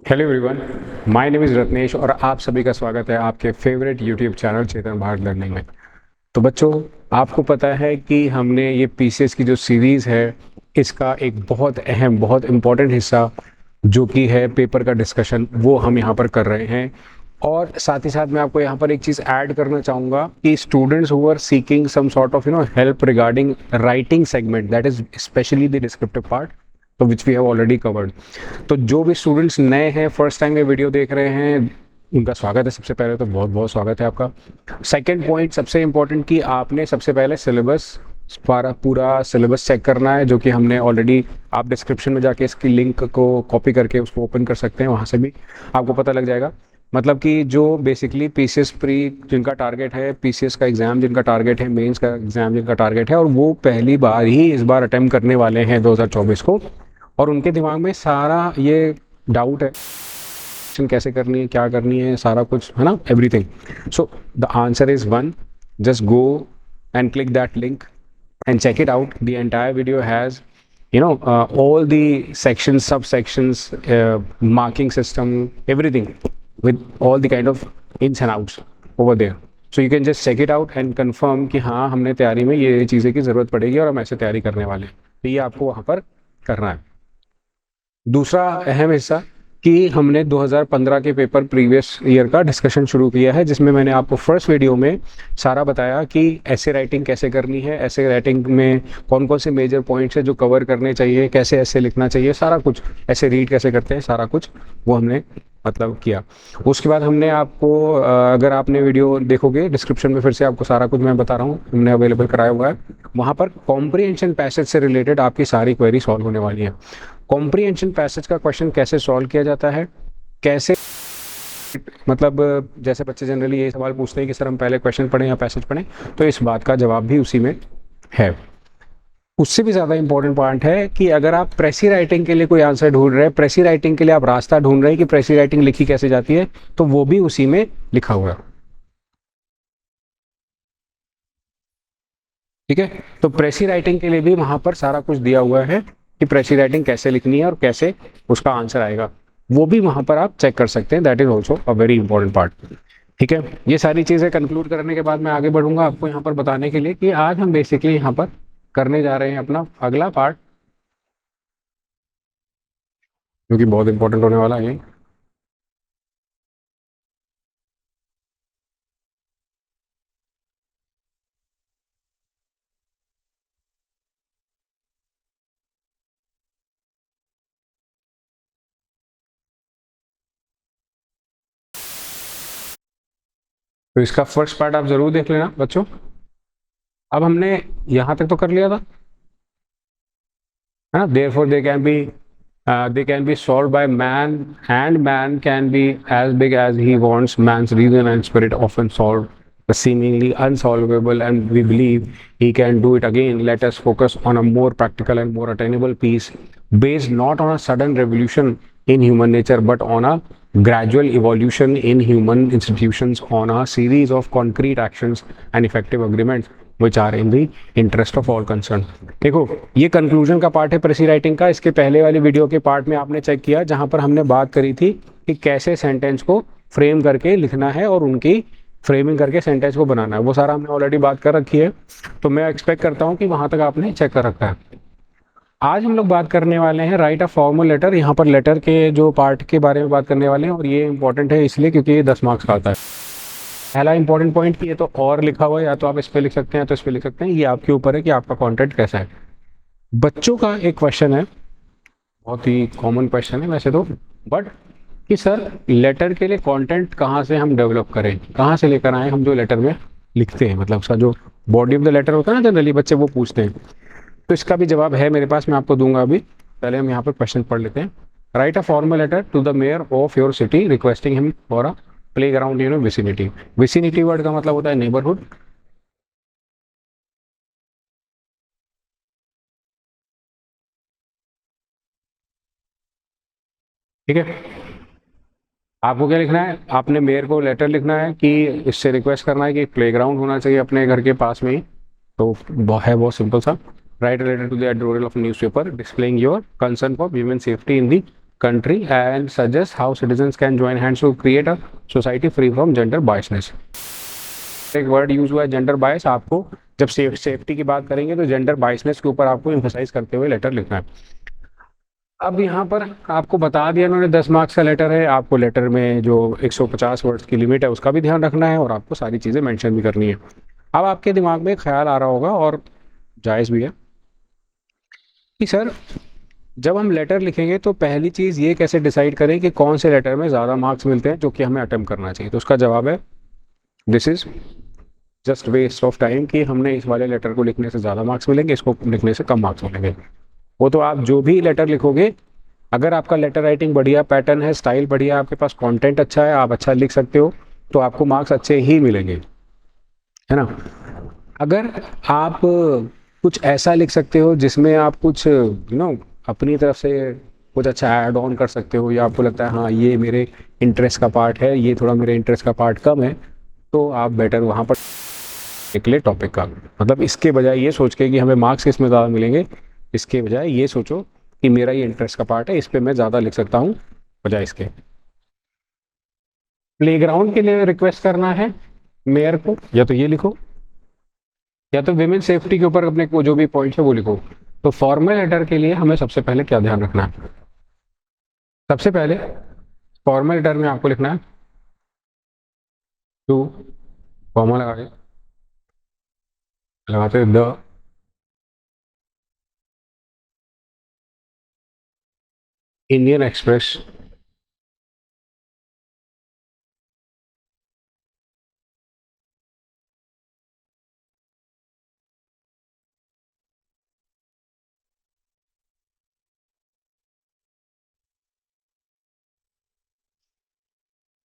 Hello everyone, my name is Ratnesh और आप सभी का स्वागत है आपके फेवरेट यूट्यूब चैनल चेतन भारत लर्निंग में। तो बच्चों, आपको पता है कि हमने ये पीसीएस की जो सीरीज़ है इसका एक बहुत अहम बहुत इम्पॉर्टेंट हिस्सा जो कि है पेपर का डिस्कशन, वो हम यहाँ पर कर रहे हैं। और साथ ही साथ मैं आपको यहाँ पर एक चीज़ ऐड करना चाहूँगा कि students who are seeking some sort of help regarding writing segment, that is specially the descriptive part, तो which we have already covered. तो जो भी स्टूडेंट्स नए हैं, फर्स्ट टाइम ये वीडियो देख रहे हैं, उनका स्वागत है। सबसे पहले तो बहुत बहुत स्वागत है आपका। सेकंड पॉइंट सबसे इम्पोर्टेंट कि आपने सबसे पहले सिलेबस पूरा सिलेबस चेक करना है, जो कि हमने ऑलरेडी, आप डिस्क्रिप्शन में जाके इसकी लिंक को कॉपी करके उसको ओपन कर सकते हैं, वहाँ से भी आपको पता लग जाएगा। मतलब कि जो बेसिकली पीसीएस प्री जिनका टारगेट है, पीसीएस का एग्ज़ाम जिनका टारगेट है, मेंस का एग्ज़ाम जिनका टारगेट है, और वो पहली बार ही इस बार अटेम्प्ट करने वाले हैं 2024 को, और उनके दिमाग में सारा ये डाउट है कैसे करनी है, क्या करनी है, सारा कुछ है ना, everything. So the answer is one, just go and click that link and check it out. The entire video has all the sections, subsections, marking system, everything with all the kind of ins and outs over there. So you can just check it out and confirm कि हाँ, हमने तैयारी में ये चीज़ें की ज़रूरत पड़ेगी और हम ऐसे तैयारी करने वाले हैं। तो ये आपको वहाँ पर करना है। दूसरा अहम हिस्सा कि हमने 2015 के पेपर प्रीवियस ईयर का डिस्कशन शुरू किया है, जिसमें मैंने आपको फर्स्ट वीडियो में सारा बताया कि ऐसे राइटिंग कैसे करनी है, ऐसे राइटिंग में कौन कौन से मेजर पॉइंट्स है जो कवर करने चाहिए, कैसे ऐसे लिखना चाहिए, सारा कुछ, ऐसे रीड कैसे करते हैं, सारा कुछ वो हमने मतलब किया। उसके बाद हमने आपको, अगर आपने वीडियो देखोगे डिस्क्रिप्शन में फिर से आपको सारा कुछ मैं बता रहा हूँ, हमने अवेलेबल कराया हुआ है, वहाँ पर कॉम्प्रिहेंशन पैसेज से रिलेटेड आपकी सारी क्वेरी सॉल्व होने वाली है। कॉम्प्रिहेंशन पैसेज का क्वेश्चन कैसे सॉल्व किया जाता है, कैसे, मतलब जैसे बच्चे जनरली ये सवाल पूछते हैं कि सर हम पहले क्वेश्चन पढ़ें या पैसेज पढ़ें, तो इस बात का जवाब भी उसी में है। उससे भी ज़्यादा इंपॉर्टेंट पॉइंट है कि अगर आप प्रेसी राइटिंग के लिए कोई आंसर ढूंढ रहे हैं, प्रेसी राइटिंग के लिए आप रास्ता ढूंढ रहे हैं कि प्रेसी राइटिंग लिखी कैसे जाती है, तो वो भी उसी में लिखा हुआ है। ठीक है, तो प्रेसी राइटिंग के लिए भी वहां पर सारा कुछ दिया हुआ है कि प्रेसी राइटिंग कैसे लिखनी है और कैसे उसका आंसर आएगा, वो भी वहां पर आप चेक कर सकते हैं। That is also a very important part. ठीक है, ये सारी चीज़ें कंक्लूड करने के बाद मैं आगे बढ़ूंगा आपको यहाँ पर बताने के लिए कि आज हम बेसिकली यहाँ पर करने जा रहे हैं अपना अगला पार्ट, जो कि बहुत इंपॉर्टेंट होने वाला है। तो इसका फर्स्ट पार्ट आप जरूर देख लेना बच्चों। अब हमने यहाँ तक तो कर लिया था, है ना। Therefore they can be solved by man, and man can be as big as he wants. Man's reason and spirit often solve the seemingly unsolvable, and we believe he can do it again. Let us focus on a more practical and more attainable peace, based not on a sudden revolution in human nature, but on a gradual evolution in human institutions, on a series of concrete actions and effective agreements which are in the interest of all concerned. देखो, ये conclusion का part है प्रेसी writing का। इसके पहले वाली video के part में आपने चेक किया, जहां पर हमने बात करी थी कि कैसे सेंटेंस को फ्रेम करके लिखना है और उनकी फ्रेमिंग करके सेंटेंस को बनाना है, वो सारा हमने ऑलरेडी बात कर रखी है। तो मैं एक्सपेक्ट करता हूँ कि वहां तक आपने चेक कर रखा है। आज हम लोग बात करने वाले हैं राइट अ फॉर्मल लेटर। यहाँ पर लेटर के जो पार्ट के बारे में बात करने वाले हैं, और ये इंपॉर्टेंट है इसलिए क्योंकि ये 10 मार्क्स का आता है। पहला इंपॉर्टेंट पॉइंट कि ये तो और लिखा हुआ है, या तो आप इस पे लिख सकते हैं या तो इस पे लिख सकते हैं, ये आपके ऊपर है कि आपका कंटेंट कैसा है। बच्चों का एक क्वेश्चन है, बहुत ही कॉमन क्वेश्चन है वैसे तो, बट कि सर लेटर के लिए कंटेंट कहाँ से हम डेवलप करें, कहाँ से लेकर आए हम जो लेटर में लिखते हैं, मतलब उसका जो बॉडी ऑफ द लेटर होता है ना, जनरली बच्चे वो पूछते हैं। तो इसका भी जवाब है मेरे पास, मैं आपको दूंगा अभी। पहले हम यहाँ पर क्वेश्चन पढ़ लेते हैं। Write a formal letter to the mayor of your city requesting him for a playground vicinity. Vicinity word का मतलब होता है नेबरहुड। ठीक है, आपको क्या लिखना है, आपने मेयर को लेटर लिखना है कि इससे रिक्वेस्ट करना है कि प्लेग्राउंड होना चाहिए अपने घर के पास में ही। तो है बहुत सिंपल सा, write letter to the editorial of newspaper displaying your concern for human safety in the country and suggests how citizens can join hands to create a society free from gender biasness. एक word use हुआ है gender bias, आपको जब safety की बात करेंगे तो gender biasness के ऊपर आपको एम्फसाइज करते हुए लेटर लिखना है। अब यहाँ पर आपको बता दिया उन्होंने 10 मार्क्स का लेटर है, आपको लेटर में जो 150 वर्ड्स की लिमिट है उसका भी ध्यान रखना है और आपको सारी चीज़ें मेंशन भी करनी है। अब आपके दिमाग में एक ख्याल आ रहा होगा और जायज़ भी है कि सर जब हम लेटर लिखेंगे तो पहली चीज़ ये कैसे डिसाइड करें कि कौन से लेटर में ज़्यादा मार्क्स मिलते हैं जो कि हमें अटेम्प्ट करना चाहिए। तो उसका जवाब है this is just waste of time कि हमने इस वाले लेटर को लिखने से ज़्यादा मार्क्स मिलेंगे, इसको लिखने से कम मार्क्स मिलेंगे। वो तो आप जो भी लेटर लिखोगे, अगर आपका लेटर राइटिंग बढ़िया पैटर्न है, स्टाइल बढ़िया, आपके पास कंटेंट अच्छा है, आप अच्छा लिख सकते हो, तो आपको मार्क्स अच्छे ही मिलेंगे, है ना। अगर आप कुछ ऐसा लिख सकते हो जिसमें आप कुछ अपनी तरफ से कुछ अच्छा ऐड ऑन कर सकते हो, या आपको लगता है हाँ ये मेरे इंटरेस्ट का पार्ट है, ये थोड़ा मेरे इंटरेस्ट का पार्ट कम है, तो आप बेटर वहाँ पर निकले टॉपिक का। मतलब इसके बजाय ये सोच के कि हमें मार्क्स किस में ज़्यादा मिलेंगे, इसके बजाय ये सोचो कि मेरा ये इंटरेस्ट का पार्ट है, इस पर मैं ज़्यादा लिख सकता हूँ बजाय इसके। प्लेग्राउंड के लिए रिक्वेस्ट करना है मेयर को, या तो ये लिखो, या तो विमेन सेफ्टी के ऊपर अपने को जो भी पॉइंट है वो लिखो। तो फॉर्मल लेटर के लिए हमें सबसे पहले क्या ध्यान रखना है? सबसे पहले फॉर्मल लेटर में आपको लिखना है टू, कॉमा लगाते the Indian Express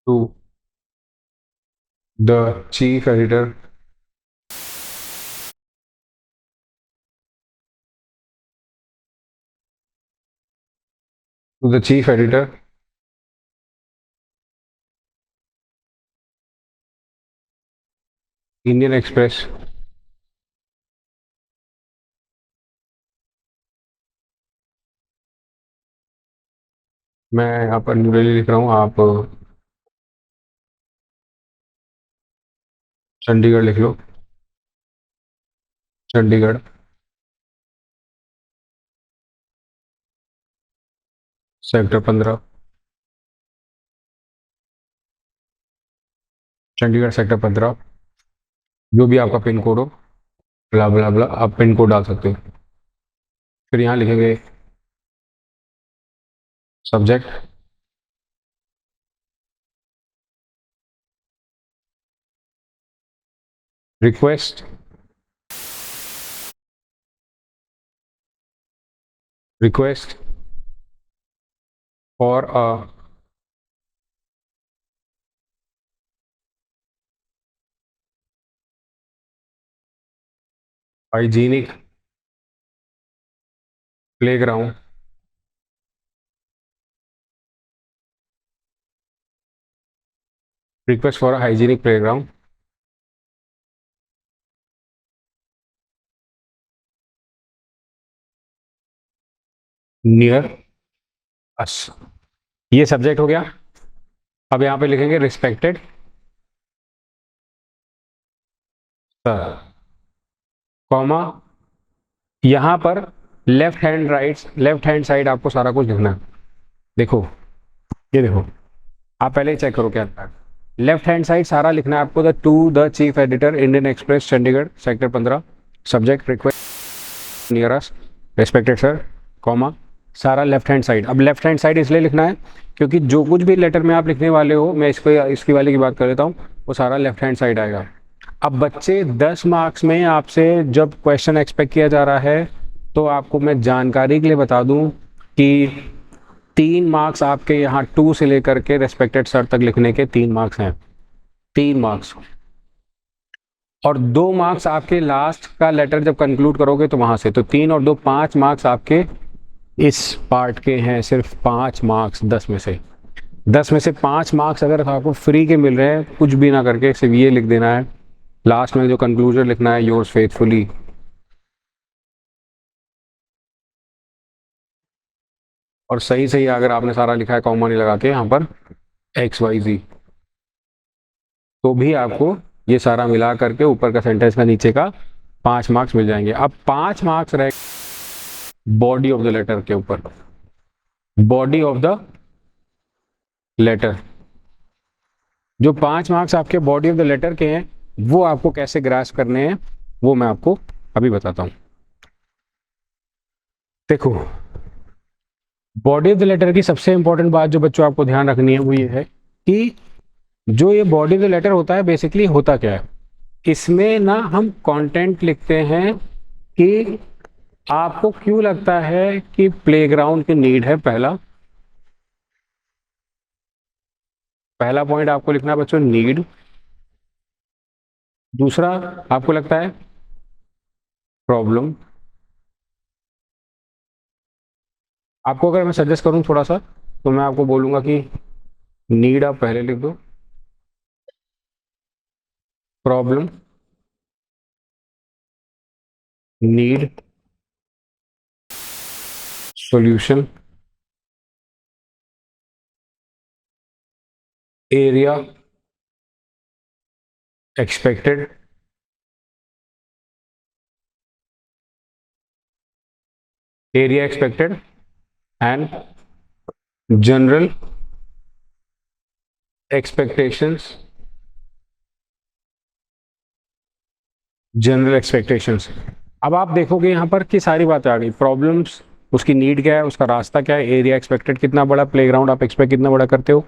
to the chief editor to the chief editor Indian Express मैं यहाँ पर न्यू दिल्ली लिख रहा हूँ, आप चंडीगढ़ लिख लो, चंडीगढ़ सेक्टर 15, चंडीगढ़ सेक्टर 15, जो भी आपका पिन कोड हो, ब्ला ब्ला ब्ला, आप पिन कोड डाल सकते हो। फिर यहाँ लिखेंगे subject, request, request for a hygienic playground request for a hygienic playground near us. ये सब्जेक्ट हो गया। अब यहाँ पे लिखेंगे रिस्पेक्टेड सर, कॉमा, यहाँ पर लेफ्ट हैंड साइड आपको सारा कुछ लिखना है। देखो, ये देखो, आप पहले चेक करो क्या लिखा है। लेफ्ट हैंड साइड सारा लिखना है आपको, the two the chief editor Indian express Chandigarh sector 15, subject request near us, respected sir, comma, सारा लेफ्ट हैंड साइड। अब लेफ्ट हैंड साइड इसलिए लिखना है क्योंकि जो कुछ भी लेटर में आप लिखने वाले हो, मैं इसको इसकी वाले की बात कर लेता हूँ, वो सारा लेफ्ट हैंड साइड आएगा। अब बच्चे 10 मार्क्स में आपसे जब क्वेश्चन एक्सपेक्ट किया जा रहा है, तो आपको मैं जानकारी के लिए बता दूं कि 3 मार्क्स आपके यहाँ टू से लेकर के रेस्पेक्टेड सर तक लिखने के 3 मार्क्स हैं, 3 मार्क्स। और 2 मार्क्स आपके लास्ट का लेटर जब कंक्लूड करोगे तो वहाँ से, तो 3 और 2 5 मार्क्स आपके इस पार्ट के हैं, सिर्फ 5 मार्क्स 10 में से। 10 में से 5 मार्क्स अगर आपको फ्री के मिल रहे हैं, कुछ भी ना करके सिर्फ ये लिख देना है, लास्ट में जो कंक्लूजन लिखना है, योर्स फेथफुली। और सही सही अगर आपने सारा लिखा है कॉमा नहीं लगा के यहाँ पर XYZ, तो भी आपको ये सारा मिला करके ऊपर का सेंटेंस का नीचे का 5 मार्क्स मिल जाएंगे। अब 5 मार्क्स रह बॉडी ऑफ द लेटर के ऊपर। बॉडी ऑफ द लेटर, जो 5 मार्क्स आपके बॉडी ऑफ द लेटर के हैं वो आपको कैसे ग्रास्प करने हैं वो मैं आपको अभी बताता हूं। देखो, बॉडी ऑफ द लेटर की सबसे इंपॉर्टेंट बात जो बच्चों आपको ध्यान रखनी है वो ये है कि जो ये बॉडी ऑफ द लेटर होता है बेसिकली होता क्या है, इसमें ना हम कंटेंट लिखते हैं कि आपको क्यों लगता है कि प्लेग्राउंड की नीड है। पहला पॉइंट आपको लिखना है बच्चों, नीड। दूसरा आपको लगता है प्रॉब्लम। आपको अगर मैं सजेस्ट करूं थोड़ा सा तो मैं आपको बोलूंगा कि नीड आप पहले लिख दो, problem, need, solution, area expected, area expected and general expectations. General expectations. अब आप देखोगे यहाँ पर कि सारी बातें आ गई, प्रॉब्लम्स, उसकी नीड क्या है, उसका रास्ता क्या है, एरिया एक्सपेक्टेड कितना बड़ा, प्लेग्राउंड आप एक्सपेक्ट कितना बड़ा करते हो,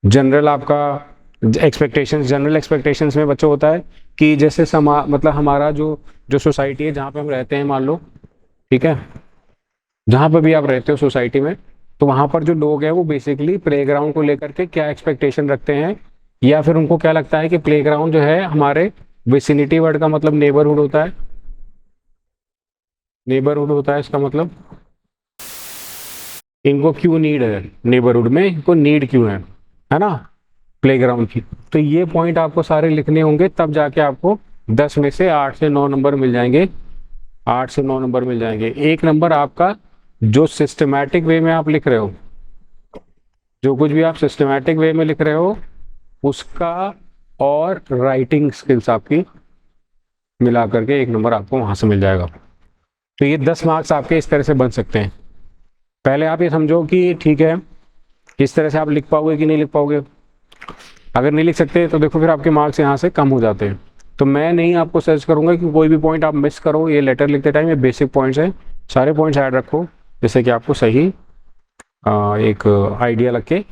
जनरल आपका एक्सपेक्टेशंस। जनरल एक्सपेक्टेशंस में बच्चों होता है कि जैसे मतलब हमारा जो जो सोसाइटी है जहाँ पे हम रहते हैं, मान लो, ठीक है, जहाँ पर भी आप रहते हो सोसाइटी में, तो वहाँ पर जो लोग हैं वो बेसिकली प्लेग्राउंड को लेकर के क्या एक्सपेक्टेशन रखते हैं, या फिर उनको क्या लगता है कि प्लेग्राउंड जो है हमारे विसिनिटी, वर्ड का मतलब नेबरहुड होता है, नेबरहुड होता है इसका मतलब इनको क्यों नीड है, नेबरहुड में इनको नीड क्यों है ना, प्लेग्राउंड की। तो ये पॉइंट आपको सारे लिखने होंगे, तब जाके आपको 10 में से 8 से 9 नंबर मिल जाएंगे। 8 से 9 नंबर मिल जाएंगे। एक नंबर आपका जो सिस्टमैटिक वे में आप लिख रहे हो, जो कुछ भी आप सिस्टमैटिक वे में लिख रहे हो उसका और राइटिंग स्किल्स आपकी मिला करके एक नंबर आपको वहां से मिल जाएगा। तो ये 10 मार्क्स आपके इस तरह से बन सकते हैं। पहले आप ये समझो कि ठीक है, इस तरह से आप लिख पाओगे कि नहीं लिख पाओगे। अगर नहीं लिख सकते तो देखो फिर आपके मार्क्स यहाँ से कम हो जाते हैं। तो मैं नहीं आपको सजेस्ट करूंगा कि कोई भी पॉइंट आप मिस करो। ये लेटर लिखते टाइम ये बेसिक पॉइंट्स हैं, सारे पॉइंट्स ऐड रखो जिससे कि आपको सही एक आइडिया लग के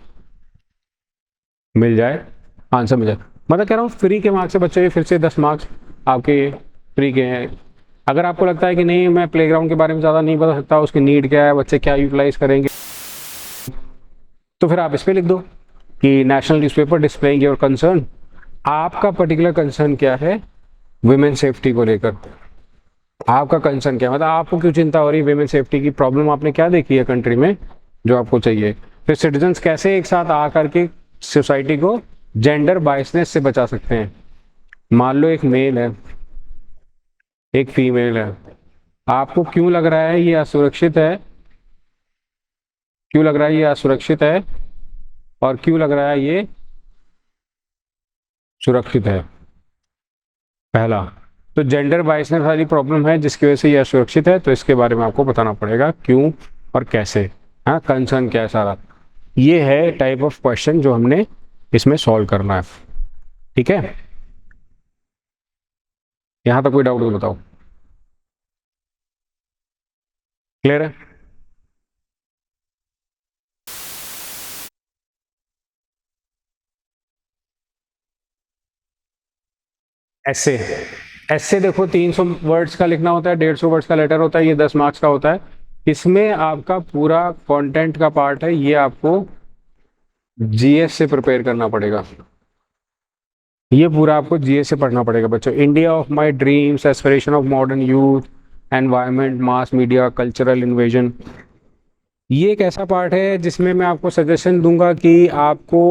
मिल जाए, आंसर मिल जाए। मतलब कह रहा हूँ फ्री के मार्क्स से बच्चों, ये फिर से 10 मार्क्स आपके फ्री के हैं। अगर आपको लगता है कि नहीं मैं प्लेग्राउंड के बारे में ज़्यादा नहीं बता सकता, उसकी नीड क्या है, बच्चे क्या यूटिलाइज करेंगे, तो फिर आप इस पर लिख दो कि national newspaper displaying your concern. आपका पर्टिकुलर कंसर्न क्या है वुमेन सेफ्टी को लेकर, आपका कंसर्न क्या है, मतलब आपको क्यों चिंता हो रही है वुमेन सेफ्टी की, प्रॉब्लम आपने क्या देखी है कंट्री में जो आपको चाहिए। फिर सिटीजन्स कैसे एक साथ आकर के सोसाइटी को जेंडर बायसनेस से बचा सकते हैं। मान लो एक मेल है, एक फीमेल है, आपको क्यों लग रहा है ये असुरक्षित है, क्यों लग रहा है ये असुरक्षित है और क्यों लग रहा है ये सुरक्षित है। पहला तो जेंडर बायसनेस वाली प्रॉब्लम है जिसकी वजह से ये असुरक्षित है, तो इसके बारे में आपको बताना पड़ेगा क्यों और कैसे, हाँ, कंसर्न क्या है सारा। ये है टाइप ऑफ क्वेश्चन जो हमने इसमें सॉल्व करना है। ठीक है, यहां तक कोई डाउट हो बताओ, क्लियर है। ऐसे ऐसे देखो 300 वर्ड्स का लिखना होता है, 150 वर्ड्स का लेटर होता है, ये 10 मार्क्स का होता है। इसमें आपका पूरा कंटेंट का पार्ट है, ये आपको जीएस से प्रिपेयर करना पड़ेगा, ये पूरा आपको जीएस से पढ़ना पड़ेगा बच्चों। India of my dreams, aspiration of modern youth, environment, mass media, cultural invasion, ये एक ऐसा पार्ट है जिसमें मैं आपको सजेशन दूंगा कि आपको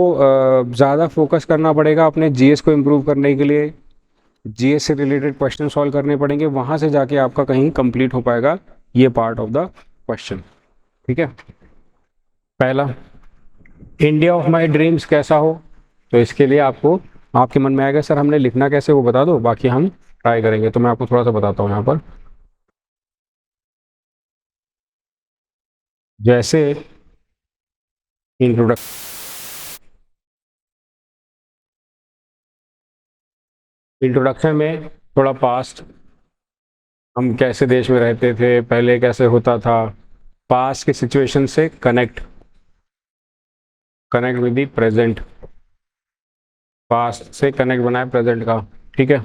ज़्यादा फोकस करना पड़ेगा अपने जीएस को इम्प्रूव करने के लिए। जीएस से रिलेटेड क्वेश्चन सॉल्व करने पड़ेंगे, वहाँ से जाके आपका कहीं कंप्लीट हो पाएगा ये पार्ट ऑफ द क्वेश्चन। ठीक है, पहला, इंडिया ऑफ माई ड्रीम्स कैसा हो, तो इसके लिए आपको, आपके मन में आएगा सर हमने लिखना कैसे, वो बता दो, बाकी हम ट्राई करेंगे। तो मैं आपको थोड़ा सा बताता हूँ यहाँ पर। जैसे इंट्रोडक्शन में थोड़ा पास्ट, हम कैसे देश में रहते थे, पहले कैसे होता था, पास्ट के सिचुएशन से connect, connect with the present, past से कनेक्ट बनाए प्रेजेंट का। ठीक है।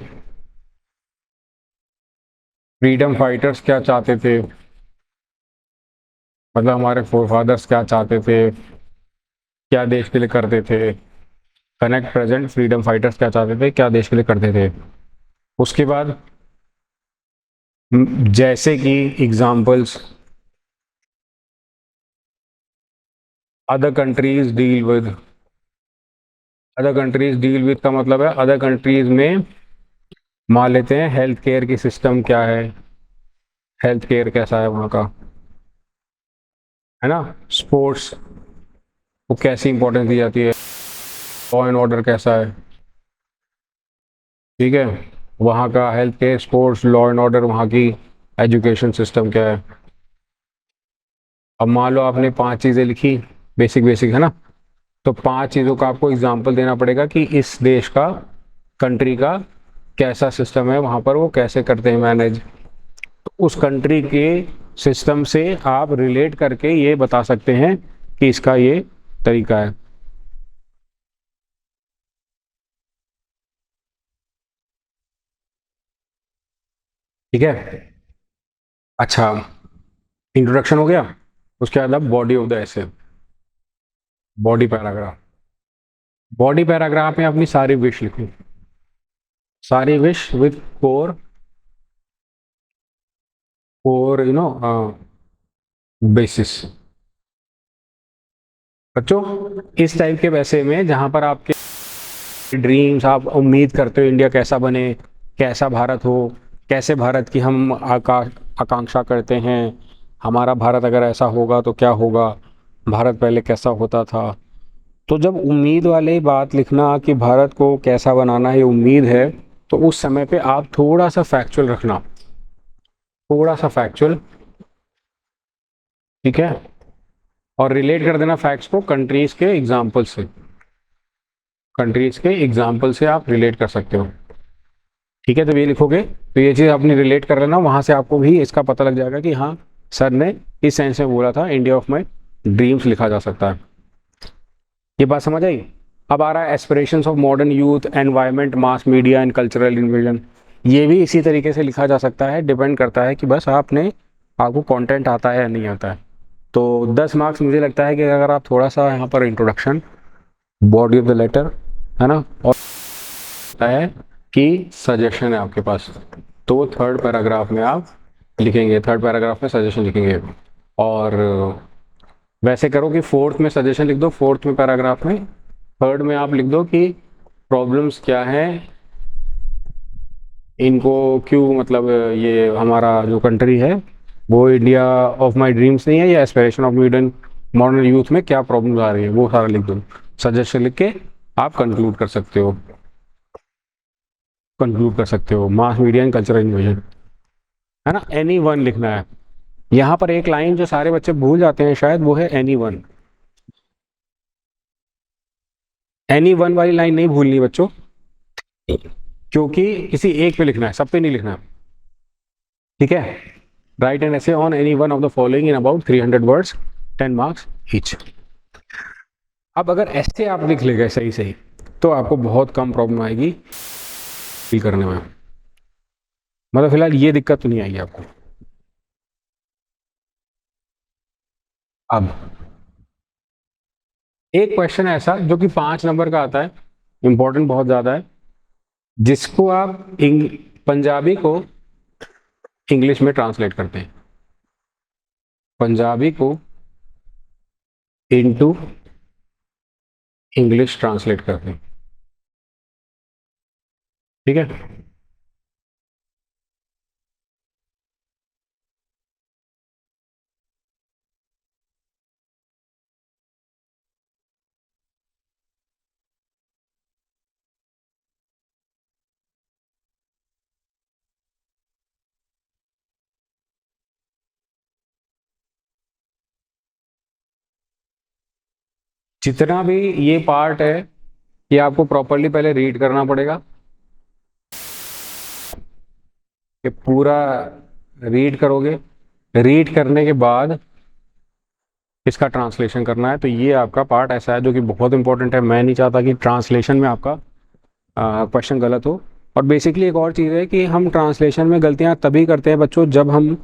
फ्रीडम फाइटर्स क्या चाहते थे, मतलब हमारे फोरफादर्स क्या चाहते थे, क्या देश के लिए करते थे। कनेक्ट प्रेजेंट, फ्रीडम फाइटर्स क्या चाहते थे, क्या देश के लिए करते थे। उसके बाद जैसे कि examples, other countries deal with, other countries deal with का मतलब है अदर कंट्रीज में, मान लेते हैं हेल्थ केयर की सिस्टम क्या है, हेल्थ केयर कैसा है वहाँ का, है ना। स्पोर्ट्स को कैसी इंपॉर्टेंस दी जाती है, लॉ एंड ऑर्डर कैसा है। ठीक है। वहाँ का health care, sports, law and order, वहाँ की एजुकेशन सिस्टम क्या है। अब मान लो आपने 5 चीज़ें लिखी, बेसिक बेसिक, है ना। तो 5 चीज़ों का आपको एग्जाम्पल देना पड़ेगा कि इस देश का, कंट्री का कैसा सिस्टम है, वहाँ पर वो कैसे करते हैं मैनेज। तो उस कंट्री के सिस्टम से आप रिलेट करके ये बता सकते हैं कि इसका ये तरीका है। ठीक है। अच्छा, इंट्रोडक्शन हो गया। उसके बाद अब बॉडी ऑफ द ऐसे, बॉडी पैराग्राफ। बॉडी पैराग्राफ में अपनी सारी विश लिखी, सारी wish with core, core basis. बच्चों, इस टाइप के वैसे में जहां पर आपके ड्रीम्स, आप उम्मीद करते हो इंडिया कैसा बने, कैसा भारत हो, कैसे भारत की हम आकांक्षा करते हैं, हमारा भारत अगर ऐसा होगा तो क्या होगा, भारत पहले कैसा होता था। तो जब उम्मीद वाली बात लिखना कि भारत को कैसा बनाना है, ये उम्मीद है, तो उस समय पे आप थोड़ा सा फैक्चुअल रखना, थोड़ा सा फैक्चुअल। ठीक है। और रिलेट कर देना फैक्ट्स को कंट्रीज के एग्जाम्पल से, कंट्रीज के एग्जाम्पल से आप रिलेट कर सकते हो। ठीक है। तो ये लिखोगे तो ये चीज़ आपने रिलेट कर लेना, वहां से आपको भी इसका पता लग जाएगा कि हाँ, सर ने इस सेंस में बोला था इंडिया ऑफ माई ड्रीम्स लिखा जा सकता है। ये बात समझ आई। अब आ रहा है aspirations of modern youth, environment, mass media and cultural invasion. ये भी इसी तरीके से लिखा जा सकता है, डिपेंड करता है कि बस आपको कंटेंट आता है या नहीं आता है। तो 10 मार्क्स मुझे लगता है कि अगर आप थोड़ा सा यहाँ पर introduction, body of the letter, है ना, और है कि सजेशन है आपके पास, तो थर्ड पैराग्राफ में आप लिखेंगे, थर्ड पैराग्राफ में सजेशन लिखेंगे। और वैसे करो कि फोर्थ में सजेशन लिख दो, फोर्थ में पैराग्राफ में, थर्ड में आप लिख दो कि प्रॉब्लम्स क्या हैं, इनको क्यों, मतलब ये हमारा जो कंट्री है वो इंडिया ऑफ माय ड्रीम्स नहीं है, या aspiration of modern modern youth में क्या प्रॉब्लम्स आ रही है, वो सारा लिख दो। सजेशन लिख के आप कंक्लूड कर सकते हो, कंक्लूड कर सकते हो mass media and cultural invasion, है ना। एनी वन लिखना है। यहाँ पर एक लाइन जो सारे बच्चे भूल जाते हैं शायद, वो है एनी वन। एनी वन वाली लाइन नहीं भूलनी बच्चों, क्योंकि किसी एक पे लिखना है, सब पे नहीं लिखना है। ठीक है। राइट एन ऐसे on any one of the following in about 300 words, 10 marks each. अब अगर ऐसे आप लिख ले गए सही सही, तो आपको बहुत कम प्रॉब्लम आएगी फील करने में, मतलब फिलहाल ये दिक्कत तो नहीं आएगी आपको। अब एक क्वेश्चन ऐसा जो कि 5 नंबर का आता है, इंपॉर्टेंट बहुत ज्यादा है, जिसको आप पंजाबी को इंग्लिश में ट्रांसलेट करते हैं, पंजाबी को इनटू इंग्लिश ट्रांसलेट करते हैं। ठीक है। जितना भी ये पार्ट है ये आपको प्रॉपरली पहले रीड करना पड़ेगा। ये पूरा रीड करोगे, रीड करने के बाद इसका ट्रांसलेशन करना है। तो ये आपका पार्ट ऐसा है जो कि बहुत इंपॉर्टेंट है। मैं नहीं चाहता कि ट्रांसलेशन में आपका क्वेश्चन गलत हो। और बेसिकली एक और चीज़ है कि हम ट्रांसलेशन में गलतियाँ तभी करते हैं बच्चों जब हम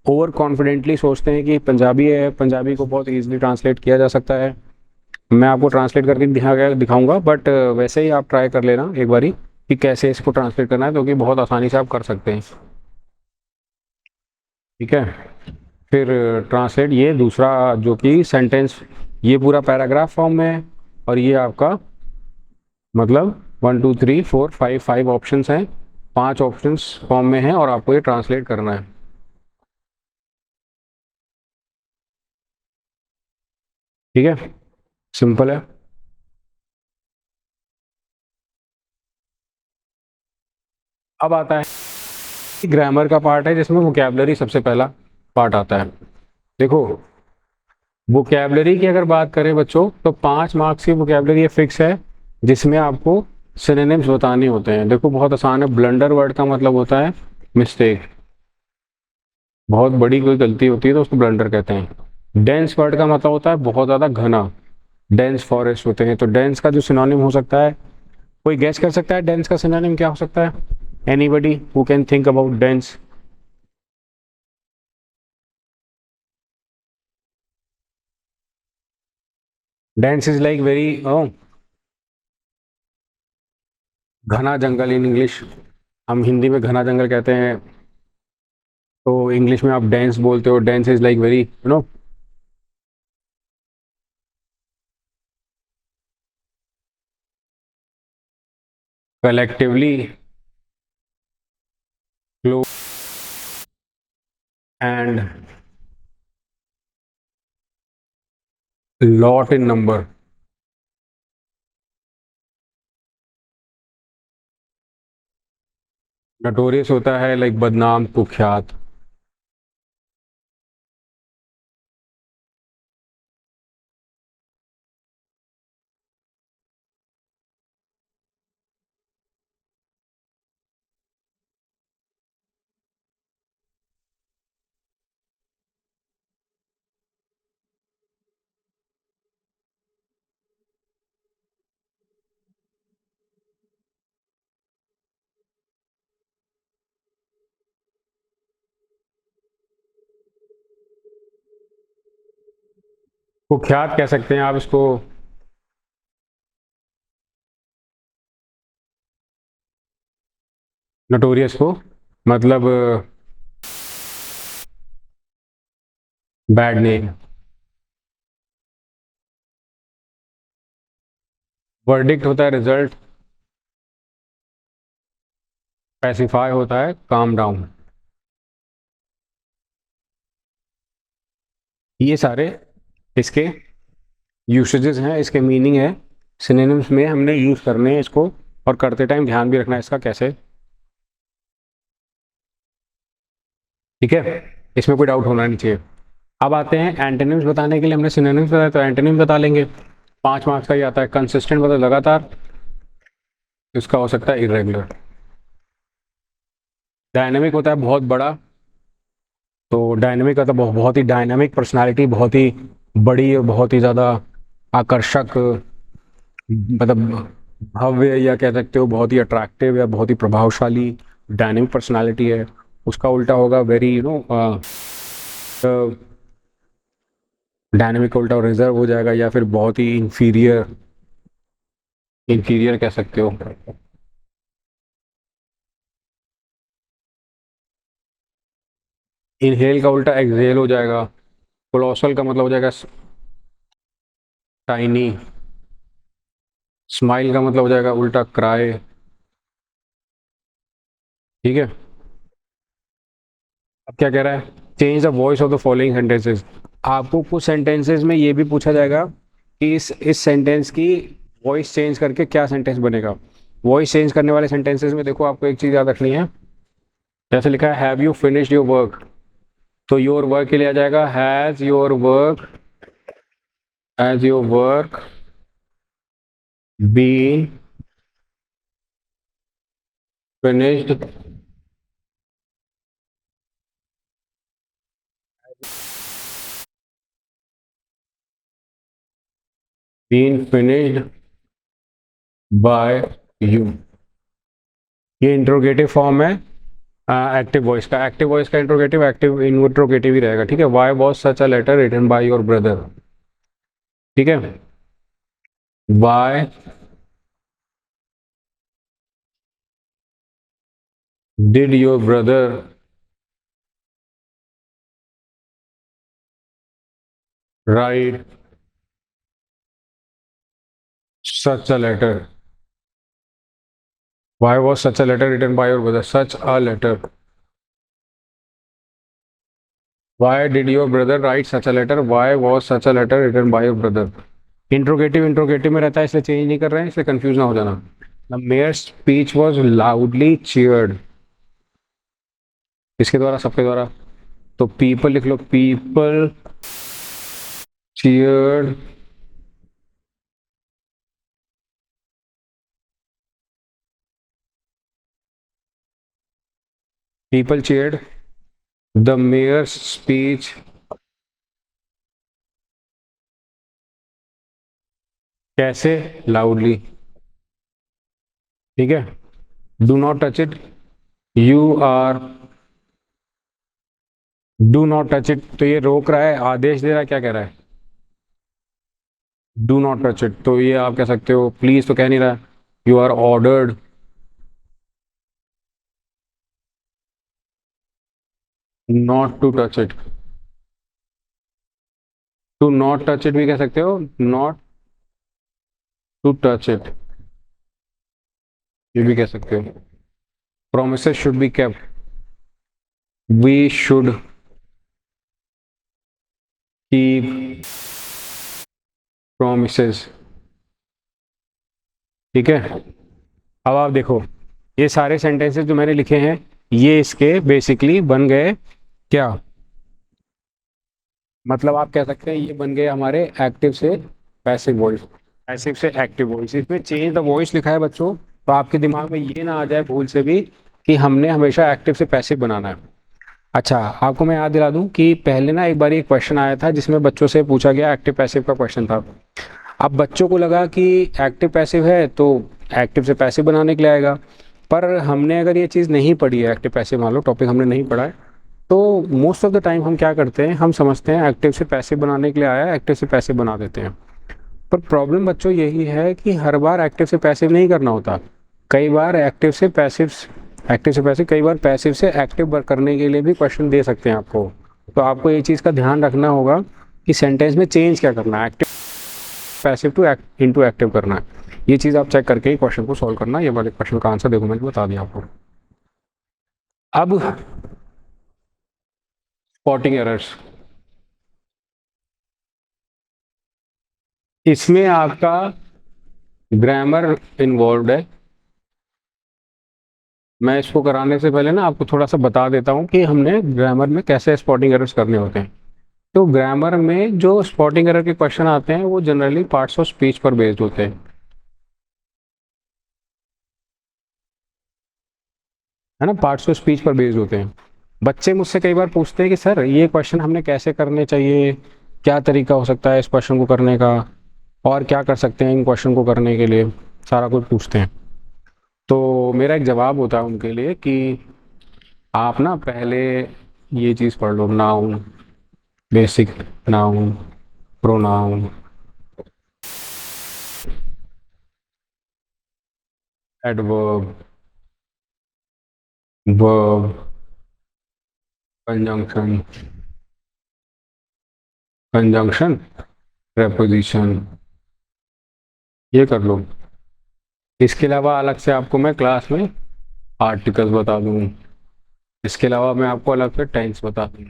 ओवर कॉन्फिडेंटली सोचते हैं कि पंजाबी है, पंजाबी को बहुत ईजिली ट्रांसलेट किया जा सकता है। मैं आपको ट्रांसलेट करके दिखाऊंगा, बट वैसे ही आप ट्राई कर लेना एक बारी कि कैसे इसको ट्रांसलेट करना है, क्योंकि बहुत आसानी से आप कर सकते हैं। ठीक है, फिर ट्रांसलेट ये दूसरा जो कि सेंटेंस, ये पूरा पैराग्राफ फॉर्म में है। और ये आपका मतलब 1 2 3 4 5 5 ऑप्शंस हैं, 5 ऑप्शंस फॉर्म में हैं और आपको ये ट्रांसलेट करना है। ठीक है, सिंपल है। अब आता है ग्रामर का पार्ट है जिसमें वोकैबलरी सबसे पहला पार्ट आता है। देखो, वोकैबलरी की अगर बात करें बच्चों तो 5 मार्क्स की वोकैबलरी फिक्स है, जिसमें आपको सिनोनिम्स बताने होते हैं। देखो बहुत आसान है। ब्लंडर वर्ड का मतलब होता है मिस्टेक, बहुत बड़ी कोई गलती होती है तो उसको ब्लंडर कहते हैं। डेंस वर्ड का मतलब होता है बहुत ज़्यादा घना, डेंस फॉरेस्ट होते हैं। तो डेंस का जो सिनोनिम हो सकता है, कोई गैस कर सकता है डेंस का सिनोनिम क्या हो सकता है? Anybody who can think about dense? Dense is like very घना जंगल इन इंग्लिश। हम हिंदी में घना जंगल कहते हैं, तो इंग्लिश में आप डेंस बोलते हो। Dense is like very collectively close and lot in number. Notorious होता है लाइक बदनाम, कुख्यात। कुख्यात कह सकते हैं आप इसको। नटोरियस को मतलब बैड नेम। वर्डिक्ट होता है रिजल्ट। पैसिफाई होता है काम डाउन। ये सारे इसके यूसेजेस हैं, इसके मीनिंग है। सिनोनिम्स में हमने यूज़ करने हैं इसको, और करते टाइम ध्यान भी रखना है इसका कैसे। ठीक है, इसमें कोई डाउट होना नहीं चाहिए। अब आते हैं एंटोनिम्स बताने के लिए। हमने सिनोनिम्स बताया तो एंटोनिम्स बता लेंगे। 5 मार्क्स का ही आता है। कंसिस्टेंट मतलब लगातार, इसका हो सकता है इरेगुलर। डायनेमिक होता है बहुत बड़ा, तो डायनेमिक का तो बहुत ही डायनेमिक पर्सनालिटी, बहुत ही बड़ी, बहुत ही ज़्यादा आकर्षक, मतलब भव्य, या कह सकते हो बहुत ही अट्रैक्टिव या बहुत ही प्रभावशाली डायनेमिक पर्सनालिटी है। उसका उल्टा होगा वेरी डायनेमिक का उल्टा रिजर्व हो जाएगा, या फिर बहुत ही इंफीरियर, इंफीरियर कह सकते हो। इनहेल का उल्टा एक्सहेल हो जाएगा। कोलोसल का मतलब हो जाएगा टाइनी। स्माइल का मतलब हो जाएगा उल्टा क्राई। ठीक है, अब क्या कह रहा है? Change the voice of the following sentences. आपको कुछ सेंटेंसेस में ये भी पूछा जाएगा कि इस सेंटेंस की वॉइस चेंज करके क्या सेंटेंस बनेगा। वॉइस चेंज करने वाले सेंटेंसेस में देखो आपको एक चीज़ याद रखनी है। जैसे लिखा है have you finished your work, तो योर वर्क के लिए आ जाएगा has your work, has your work been finished been finished by you. ये इंट्रोगेटिव फॉर्म है एक्टिव वॉइस का। एक्टिव वॉइस का इंट्रोगेटिव एक्टिव इंट्रोगेटिव ही रहेगा, ठीक है। Why was such a letter written by your brother, ठीक है। Why did your brother write such a letter. Why was such a letter written by your brother, such a letter. Why did your brother write such a letter, why was such a letter written by your brother. Interrogative interrogative में रहता है, इसलिए change नहीं कर रहे हैं, इसलिए confuse ना हो जाना। The mayor speech was loudly cheered, इसके द्वारा सबके द्वारा। तो पीपल लिख लो, people cheered people cheered the mayor speech कैसे, लाउडली, ठीक है। Do not touch it, you are do not touch it, तो ये रोक रहा है, आदेश दे रहा है, क्या कह रहा है, डू नॉट टच इट। तो ये आप कह सकते हो, प्लीज तो कह नहीं रहा है, you are ordered not to touch it. To not touch it भी कह सकते हो, नॉट टू टच इट, ये भी कह सकते हो। Promises should be kept, we should keep promises, ठीक है। अब आप देखो, ये सारे सेंटेंसेस जो मैंने लिखे हैं, ये इसके बेसिकली बन गए क्या, मतलब आप कह सकते हैं ये बन गए हमारे एक्टिव से पैसिव वॉइस, पैसिव से एक्टिव वॉइस। इसमें चेंज द वॉइस लिखा है बच्चों, तो आपके दिमाग में ये ना आ जाए भूल से भी कि हमने हमेशा एक्टिव से पैसिव बनाना है। अच्छा, आपको मैं याद दिला दूं कि पहले ना एक बार एक क्वेश्चन आया था जिसमें बच्चों से पूछा गया, एक्टिव पैसिव का क्वेश्चन था। अब बच्चों को लगा कि एक्टिव पैसिव है तो एक्टिव से पैसिव बनाने के लिए आएगा, पर हमने अगर ये चीज़ नहीं पढ़ी है, एक्टिव पैसिव मान लो टॉपिक हमने नहीं पढ़ा है, तो मोस्ट ऑफ द टाइम हम क्या करते हैं, हम समझते हैं एक्टिव से पैसिव बनाने के लिए आया है, एक्टिव से पैसिव बना देते हैं। पर प्रॉब्लम बच्चों यही है कि हर बार एक्टिव से पैसिव नहीं करना होता। कई बार एक्टिव से पैसिव, कई बार पैसिव से एक्टिव करने के लिए भी क्वेश्चन दे सकते हैं आपको। तो आपको ये चीज़ का ध्यान रखना होगा कि सेंटेंस में चेंज क्या करना है, active passive to into active करना है। ये चीज़ आप चेक करके ही क्वेश्चन को सॉल्व करना। ये वाले क्वेश्चन का आंसर देखो, मैंने बता दिया आपको। अब स्पॉटिंग एरर्स, इसमें आपका ग्रामर इन्वॉल्व है। मैं इसको कराने से पहले ना आपको थोड़ा सा बता देता हूँ कि हमने ग्रामर में कैसे स्पॉटिंग एरर्स करने होते हैं। तो ग्रामर में जो स्पॉटिंग एरर के क्वेश्चन आते हैं वो जनरली पार्ट्स ऑफ स्पीच पर बेस्ड होते हैं, है ना, पार्ट्स ऑफ स्पीच पर बेस्ड होते हैं। बच्चे मुझसे कई बार पूछते हैं कि सर ये क्वेश्चन हमने कैसे करने चाहिए, क्या तरीका हो सकता है इस क्वेश्चन को करने का, और क्या कर सकते हैं इन क्वेश्चन को करने के लिए, सारा कुछ पूछते हैं। तो मेरा एक जवाब होता है उनके लिए कि आप ना पहले ये चीज़ पढ़ लो, noun, basic noun, pronoun, adverb, verb, conjunction, conjunction, preposition, ये कर लो। इसके अलावा अलग से आपको मैं क्लास में आर्टिकल्स बता दूँ, इसके अलावा मैं आपको अलग से टेंस बता दूँ,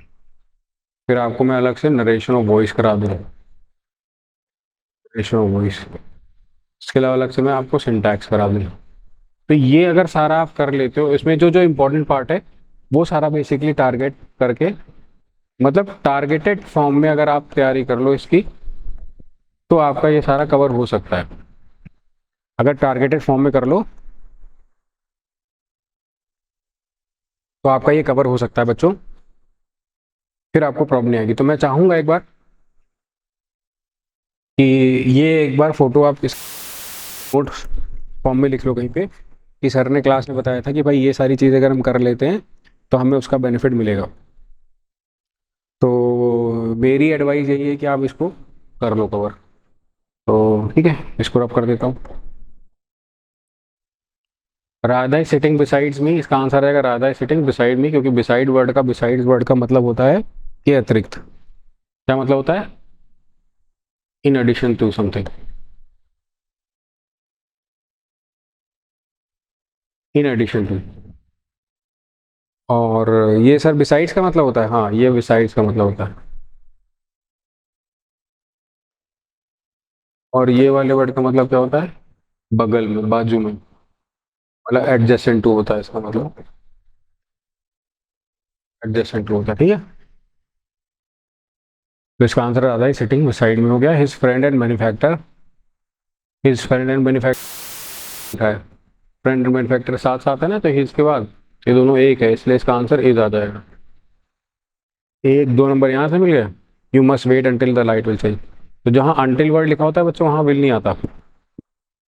फिर आपको मैं अलग से नरेशन ऑफ वॉइस करा दूँ, नरेशन ऑफ वॉइस। इसके अलावा अलग से मैं आपको सिंटैक्स करा दूँ। तो ये अगर सारा आप कर लेते हो, इसमें जो जो इम्पोर्टेंट पार्ट है वो सारा बेसिकली टारगेट करके, मतलब टारगेटेड फॉर्म में अगर आप तैयारी कर लो इसकी, तो आपका ये सारा कवर हो सकता है। अगर टारगेटेड फॉर्म में कर लो तो आपका ये कवर हो सकता है बच्चों, फिर आपको प्रॉब्लम नहीं आएगी। तो मैं चाहूँगा एक बार कि ये एक बार फोटो आप इस नोट फॉर्म में लिख लो कहीं पे, कि सर ने क्लास में बताया था कि भाई ये सारी चीज़ अगर हम कर लेते हैं तो हमें उसका बेनिफिट मिलेगा। तो मेरी एडवाइस यही है कि आप इसको कर लो कवर। तो ठीक है, इसको रब कर देता हूँ। राधा इज सिटिंग बिसाइड्स मी, इसका आंसर आएगा Radha is sitting beside me, क्योंकि बिसाइड वर्ड का, बिसाइड्स वर्ड का मतलब होता है कि अतिरिक्त। क्या मतलब होता है? In addition to something, in addition to. और ये सर बिसाइड्स का मतलब होता है, हाँ ये बिसाइड्स का मतलब होता है। और ये वाले वर्ड का मतलब क्या होता है? बगल में, बाजू में, मतलब एडजेसेंट टू होता है इसका मतलब, एडजेसेंट टू होता है। ठीक है, तो इसका आंसर आ रहा है सिटिंग बिसाइड में हो गया। His friend and manufacture, his friend and manufacture है, फ्रेंड एंड मैन्युफैक्चर साथ साथ है ना, तो हिज के बाद ये दोनों एक है, इसलिए इसका आंसर इज आ जाएगा। एक दो नंबर यहाँ से मिल गया। You must wait until the light will change, तो जहाँ अंटिल वर्ड लिखा होता है बच्चों वहाँ विल नहीं आता।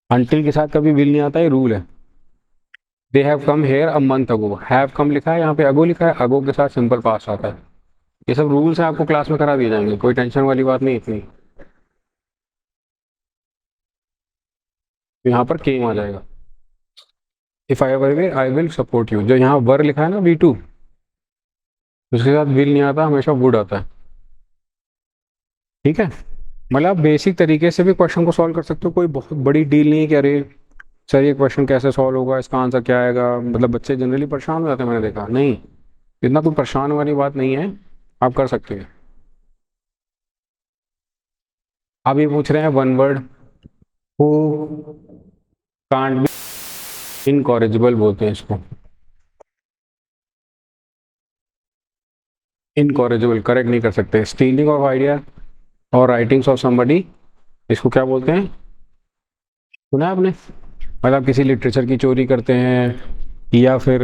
अंटिल के साथ कभी विल नहीं आता, ये रूल है। They have come here a month ago, have come लिखा है यहाँ पे, अगो लिखा है, अगो के साथ सिंपल पास्ट आता है। ये सब रूल्स हैं, आपको क्लास में करा दिए जाएंगे, कोई टेंशन वाली बात नहीं इतनी। तो यहाँ पर केम आ जाएगा। If I ever will, I will support you, जो यहाँ वर लिखा है ना V2, उसके साथ विल नहीं आता, हमेशा वुड आता है। ठीक है, मतलब आप बेसिक तरीके से भी क्वेश्चन को सॉल्व कर सकते हो, कोई बहुत बड़ी डील नहीं है कि अरे सर ये क्वेश्चन कैसे सॉल्व होगा, इसका आंसर क्या आएगा। मतलब बच्चे जनरली परेशान हो जाते हैं, मैंने देखा नहीं, इतना कोई परेशान वाली बात नहीं है, आप कर सकते हैं। आप ये पूछ रहे हैं one word, who can't be incorrigible बोलते हैं इसको, इनकॉरेजिबल करेक्ट नहीं कर सकते। स्टीलिंग ऑफ आइडिया और राइटिंग्स ऑफ समबडी, इसको क्या बोलते हैं? सुना है आपने? मतलब किसी लिटरेचर की चोरी करते हैं, या फिर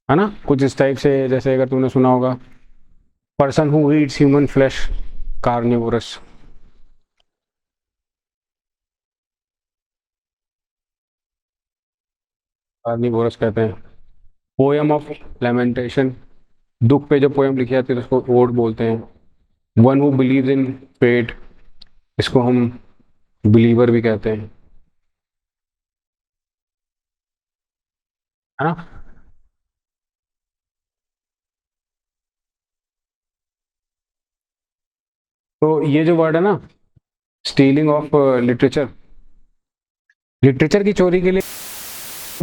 है ना कुछ इस टाइप से, जैसे अगर तुमने सुना होगा person who Yeats human flesh, carnivorous. Carnivorous कहते हैं। पोएम ऑफ लेमेंटेशन, दुख पे जो पोएम लिखी जाती है तो उसको ओड बोलते हैं। One who believe in fate, इसको हम बिलीवर भी कहते हैं, है ना। तो ये जो वर्ड है ना, स्टीलिंग ऑफ लिटरेचर, लिटरेचर की चोरी के लिए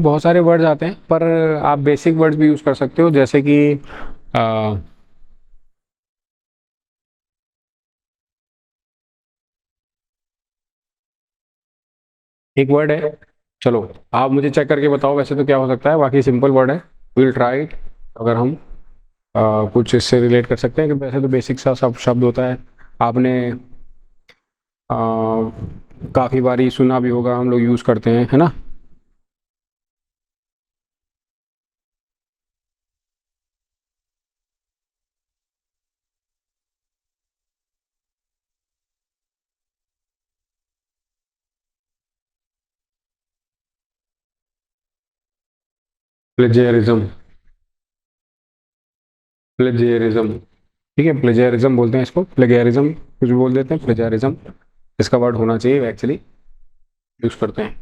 बहुत सारे वर्ड्स आते हैं, पर आप बेसिक वर्ड्स भी यूज़ कर सकते हो, जैसे कि अ, एक वर्ड है, चलो आप मुझे चेक करके बताओ वैसे तो क्या हो सकता है, बाकी सिंपल वर्ड है, विल ट्राई इट। अगर हम कुछ इससे रिलेट कर सकते हैं, कि वैसे तो बेसिक सा सब शब्द होता है, आपने काफ़ी बारी सुना भी होगा, हम लोग यूज़ करते हैं, है ना। प्लेजेरिज्म, प्लेजेरिज्म, ठीक है, प्लेजेरिज्म बोलते हैं इसको, प्लेगेरिज्म कुछ भी बोल देते हैं, प्लेजेरिज्म इसका वर्ड होना चाहिए एक्चुअली, यूज़ करते हैं।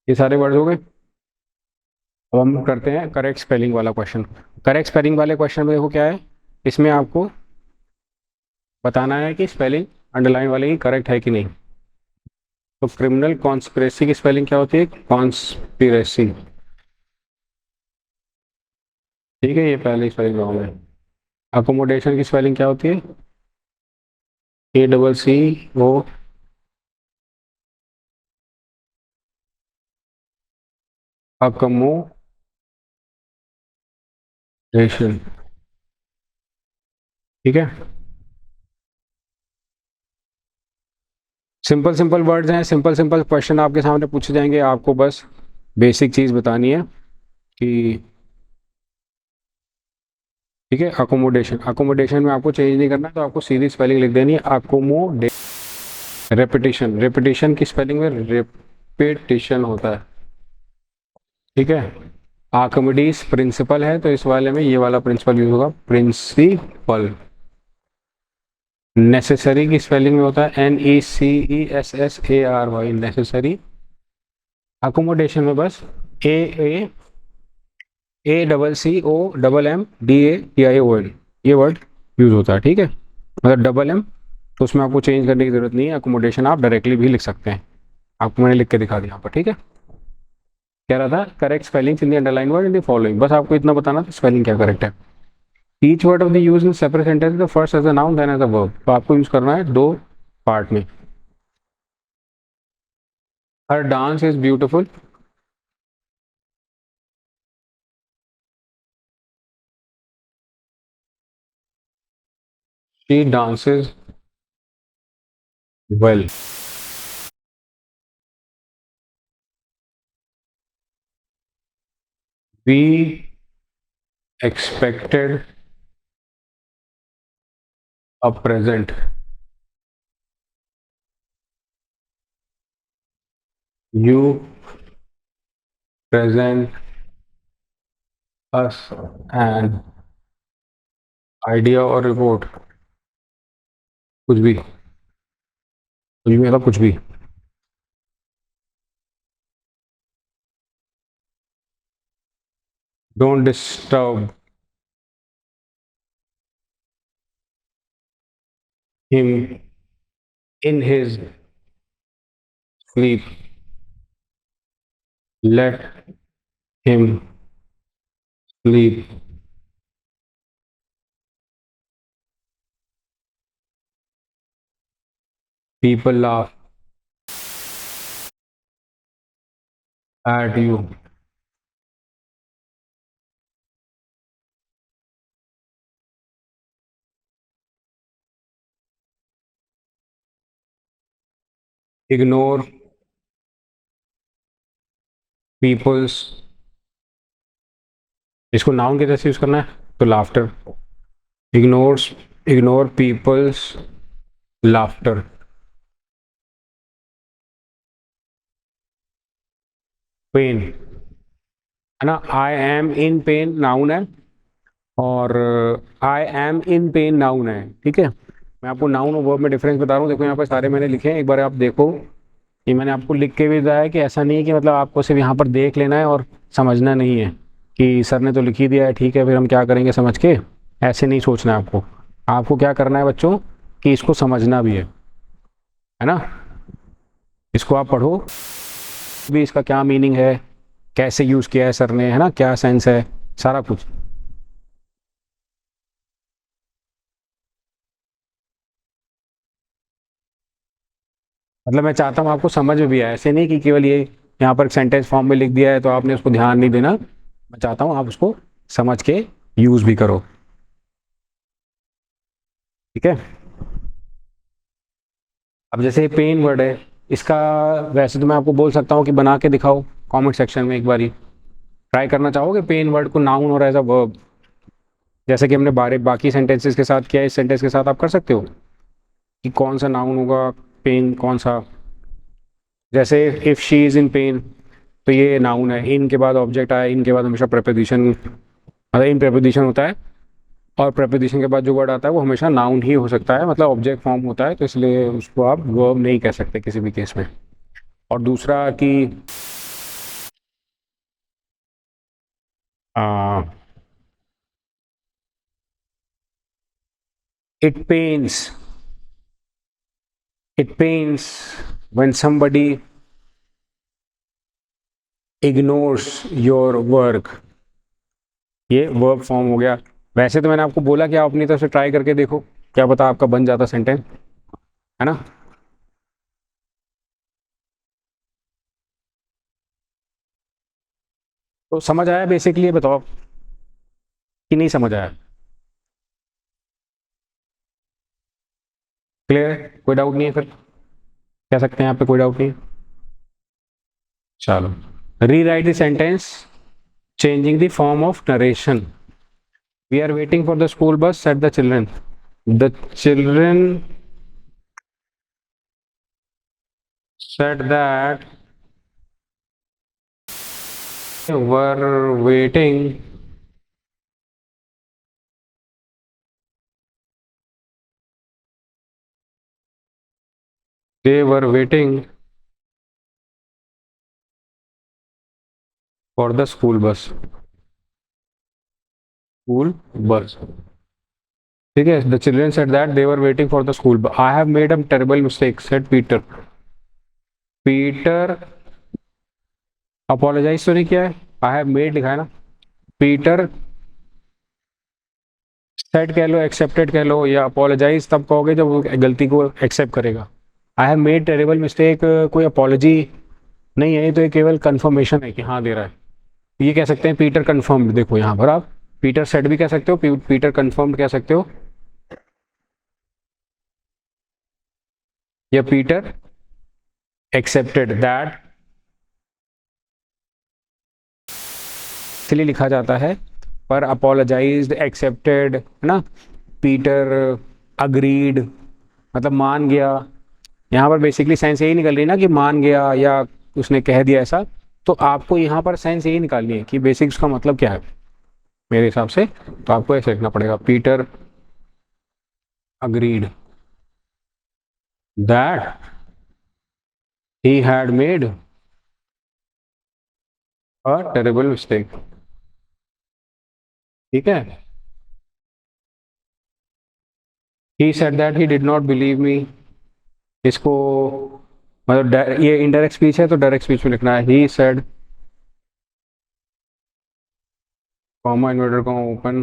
ये सारे वर्ड हो गए। अब हम करते हैं करेक्ट स्पेलिंग वाला क्वेश्चन। करेक्ट स्पेलिंग वाले क्वेश्चन में देखो क्या है, इसमें आपको बताना है कि स्पेलिंग अंडरलाइन वाले की करेक्ट है कि नहीं। तो क्रिमिनल कॉन्स्पिरेसी की स्पेलिंग क्या होती है? कॉन्स्पिरेसी। ठीक है, ये पहली स्पेलिंग रॉन्ग है। अकोमोडेशन की स्पेलिंग क्या होती है? ACCO, accommodation. ठीक है, सिंपल सिंपल वर्ड्स हैं, सिंपल सिंपल क्वेश्चन आपके सामने पूछे जाएंगे, आपको बस बेसिक चीज़ बतानी है कि ठीक है। अकोमोडेशन, अकोमोडेशन में आपको चेंज नहीं करना है, तो आपको सीधी स्पेलिंग लिख देनी है अकोमोडे। रेपिटेशन, रेपिटेशन की स्पेलिंग में रेपिटेशन होता है, ठीक है। आर्किमिडीज प्रिंसिपल है, तो इस वाले में ये वाला प्रिंसिपल यूज होगा, प्रिंसिपल। नेसेसरी की स्पेलिंग में होता है NECESSARY, नेसेसरी। अकोमोडेशन में बस ए ए ACCOMMDATION, ये वर्ड यूज होता है, ठीक है। मतलब डबल एम, तो उसमें आपको चेंज करने की जरूरत नहीं है, अकोमोडेशन आप डायरेक्टली भी लिख सकते हैं। आपको मैंने लिख के दिखा दिया यहाँ पर, ठीक है। कह रहा था correct spelling in the underline word in the following, बस आपको इतना बताना था स्पेलिंग क्या करेक्ट है। Each word of the use in separate sentence, the first as a noun then as a verb, तो आपको यूज करना है दो पार्ट में। Her dance is beautiful, she dances well, we expected a present, you present us an idea और report, कुछ भी, कुछ भी मतलब कुछ भी। Don't disturb him in his sleep, let him sleep, people laugh at you, ignore peoples, इसको noun के जैसे यूज करना है, तो laughter, ignores, ignore peoples laughter. Pain, है ना, I am in pain noun है, और I am in pain noun है, ठीक है। मैं आपको नाउन और वर्ब में डिफरेंस बता रहा हूँ, देखो यहाँ पर सारे मैंने लिखे हैं, एक बार आप देखो। ये मैंने आपको लिख के भी बताया है कि ऐसा नहीं है कि मतलब आपको सिर्फ यहाँ पर देख लेना है और समझना नहीं है कि सर ने तो लिख ही दिया है, ठीक है फिर हम क्या करेंगे समझ के, ऐसे नहीं सोचना है आपको। आपको क्या करना है बच्चों, कि इसको समझना भी है ना। इसको आप पढ़ो भी, इसका क्या मीनिंग है, कैसे यूज़ किया है सर ने, है ना, क्या सेंस है, सारा कुछ। मतलब मैं चाहता हूँ आपको समझ में भी आए, ऐसे नहीं कि केवल ये यहाँ पर सेंटेंस फॉर्म में लिख दिया है तो आपने उसको ध्यान नहीं देना। मैं चाहता हूँ आप उसको समझ के यूज़ भी करो, ठीक है। अब जैसे पेन वर्ड है, इसका वैसे तो मैं आपको बोल सकता हूँ कि बना के दिखाओ कमेंट सेक्शन में, एक बारी ट्राई करना चाहोगे पेन वर्ड को नाउन और एज अ वर्ब, जैसे कि हमने बारे बाकी सेंटेंसेस के साथ किया है, इस सेंटेंस के साथ आप कर सकते हो कि कौन सा नाउन होगा, पेन कौन सा। जैसे if she is in pen, तो ये नाउन है, इन के बाद ऑब्जेक्ट आया, इन के बाद हमेशा प्रपोजिशन, मतलब इन प्रपोजिशन होता है, और प्रपोजिशन के बाद जो वर्ड आता है वो हमेशा नाउन ही हो सकता है, मतलब ऑब्जेक्ट फॉर्म होता है, तो इसलिए उसको आप वर्ब नहीं कह सकते किसी भी केस में। और दूसरा कि it pens, it pens when somebody ignores your work, ये वर्ब फॉर्म हो गया। वैसे तो मैंने आपको बोला कि आप अपनी तरफ से ट्राई करके देखो, क्या पता आपका बन जाता सेंटेंस, है ना। तो समझ आया बेसिकली, ये बताओ कि नहीं समझ आया। क्लियर है, कोई डाउट नहीं है फिर, कह सकते हैं यहाँ पे कोई डाउट नहीं है। चलो, rewrite the sentence changing the form of narration. We are waiting for the school bus, said the children. The children said that they were waiting they were waiting for the school bus. School bus. ठीक है, the children said that they were waiting for the school bus. I have made a terrible mistake, said Peter. Peter apologize तो नहीं किया है, I have made लिखा है ना। Peter set कह लो, एक्सेप्टेड कह लो, या अपोलोजाइज तब कहोगे जब वो गलती को एक्सेप्ट करेगा। I have made terrible mistake कोई अपोलॉजी नहीं है, ये तो ये केवल कंफर्मेशन है कि हाँ दे रहा है। ये कह सकते हैं पीटर कंफर्म्ड, देखो यहाँ पर आप पीटर सेट भी कह सकते हो, पीटर कंफर्म्ड कह सकते हो, या पीटर एक्सेप्टेड दैट, इसलिए लिखा जाता है। पर अपोलोजाइज्ड, एक्सेप्टेड, है ना, पीटर अग्रीड, मतलब मान गया। यहाँ पर बेसिकली सेंस यही निकल रही है ना कि मान गया या उसने कह दिया ऐसा। तो आपको यहाँ पर सेंस यही निकालनी है कि बेसिक उसका मतलब क्या है मेरे हिसाब से। तो आपको ऐसे लिखना पड़ेगा, Peter agreed that he had made a terrible mistake. ठीक है, ही said that he did not believe मी। इसको मतलब ये इनडायरेक्ट स्पीच है तो डायरेक्ट स्पीच में लिखना है, he said comma inverter comma open,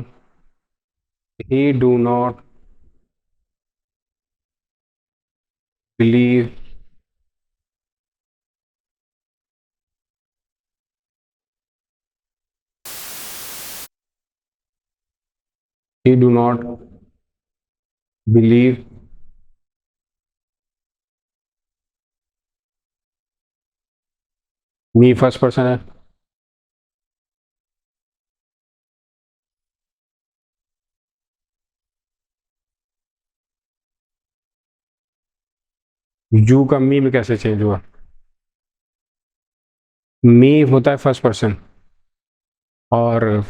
he do not believe he do not believe me, first person है। यू का मी में कैसे चेंज हुआ, मी होता है फर्स्ट पर्सन और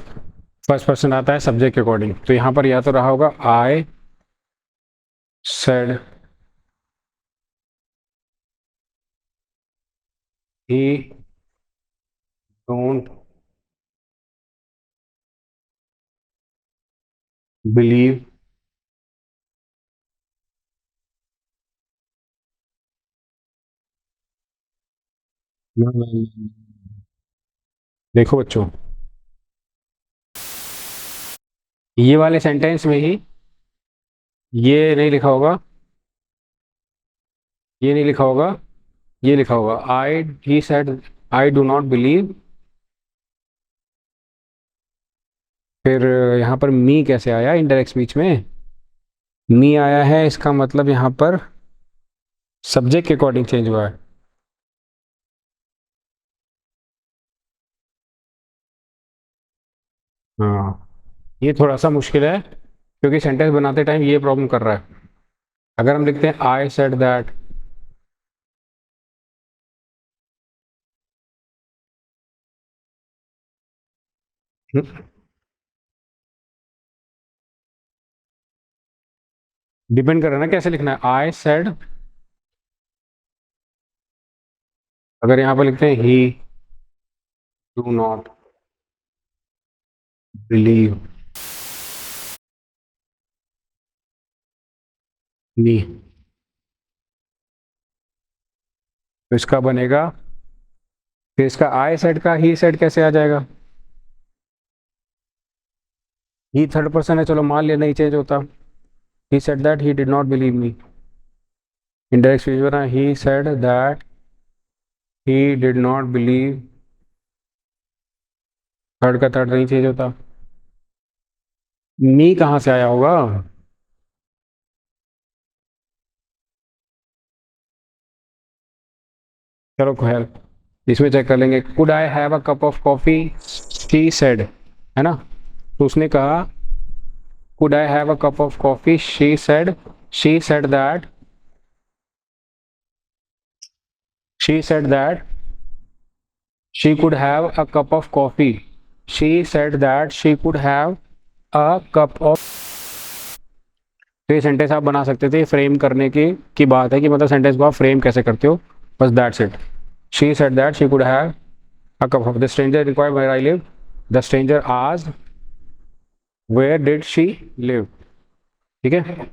फर्स्ट पर्सन आता है सब्जेक्ट के अकॉर्डिंग। तो यहाँ पर या तो रहा होगा I said he don't believe देखो बच्चों, ये वाले सेंटेंस में ही ये नहीं लिखा होगा, ये नहीं लिखा होगा, ये लिखा होगा I he said I do not believe. फिर यहाँ पर मी कैसे आया इनडायरेक्ट स्पीच में, मी आया है, इसका मतलब यहाँ पर सब्जेक्ट के अकॉर्डिंग चेंज हुआ है। हाँ, ये थोड़ा सा मुश्किल है क्योंकि सेंटेंस बनाते टाइम ये प्रॉब्लम कर रहा है। अगर हम लिखते हैं आई सेड दैट, डिपेंड कर रहा है ना कैसे लिखना है, आई सेड। अगर यहाँ पर लिखते हैं ही डू नॉट बिलीव मी, तो इसका बनेगा, फिर इसका आई सेड का ही सेड कैसे आ जाएगा, ही थर्ड पर्सन है, चलो मान लिया नहीं चेंज होता। He said that he did not believe me, indirect speech बना, he said that he did not believe, third का थर्ड नहीं चेंज होता। मी कहाँ से आया होगा, चलो खैर, इसमें चेक कर लेंगे। Could I have a cup of coffee, she said, है ना। तो उसने कहा could I have a cup of coffee, she said that she said that she could have a cup of coffee, she said that she could have a cup of. तो ये sentence आप बना सकते थे, फ्रेम करने की बात है कि मतलब सेंटेंस को आप फ्रेम कैसे करते हो, बस that's it. She said that she could have a cup of, the stranger required where I live, the stranger asked where did she live. ठीक है,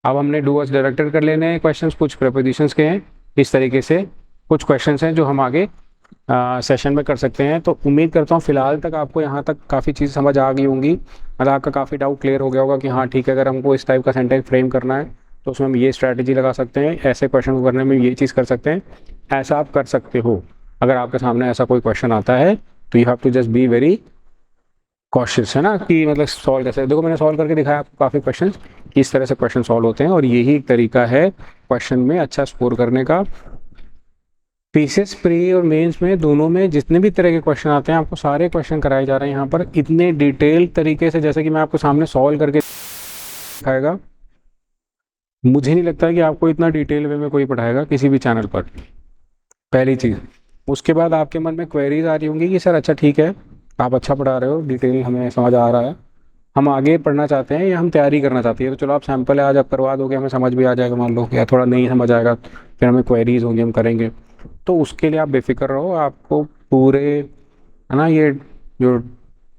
अब हमने डू वाज डायरेक्टेड कर लेने हैं क्वेश्चंस, कुछ प्रेपोजिशंस के हैं। इस तरीके से कुछ क्वेश्चंस हैं जो हम आगे सेशन में कर सकते हैं। तो उम्मीद करता हूँ फिलहाल तक आपको यहाँ तक काफ़ी चीज़ समझ आ गई होंगी, मतलब आपका काफ़ी डाउट क्लियर हो गया होगा कि हाँ ठीक है, अगर हमको इस टाइप का सेंटेंस फ्रेम करना है तो उसमें हम ये स्ट्रैटेजी लगा सकते हैं, ऐसे क्वेश्चन को करने में ये चीज़ कर सकते हैं, ऐसा आप कर सकते हो। अगर आपके सामने ऐसा कोई क्वेश्चन आता है तो you have to just be very cautious, है ना, कि मतलब सॉल्व कैसे। देखो मैंने सॉल्व करके दिखाया आपको काफ़ी क्वेश्चन, किस तरह से क्वेश्चन सॉल्व होते हैं, और यही एक तरीका है क्वेश्चन में अच्छा स्कोर करने का। पीसीएस प्री और मेंस में दोनों में जितने भी तरह के क्वेश्चन आते हैं आपको सारे क्वेश्चन कराए जा रहे हैं यहाँ पर इतने डिटेल तरीके से, जैसे कि मैं आपको सामने सॉल्व करके दिखाएगा। मुझे नहीं लगता कि आपको इतना डिटेल वे में कोई पढ़ाएगा किसी भी चैनल पर, पहली चीज़। उसके बाद आपके मन में क्वेरीज आ रही होंगी कि सर अच्छा ठीक है, आप अच्छा पढ़ा रहे हो, डिटेल हमें समझ आ रहा है, हम आगे पढ़ना चाहते हैं या हम तैयारी करना चाहते हैं, तो चलो आप सैंपल है आज आप करवा दोगे, हमें समझ भी आ जाएगा मान लो, या थोड़ा नहीं समझ आएगा फिर हमें क्वेरीज होंगी, हम करेंगे। तो उसके लिए आप बेफिक्र रहो, आपको पूरे, है ना, ये जो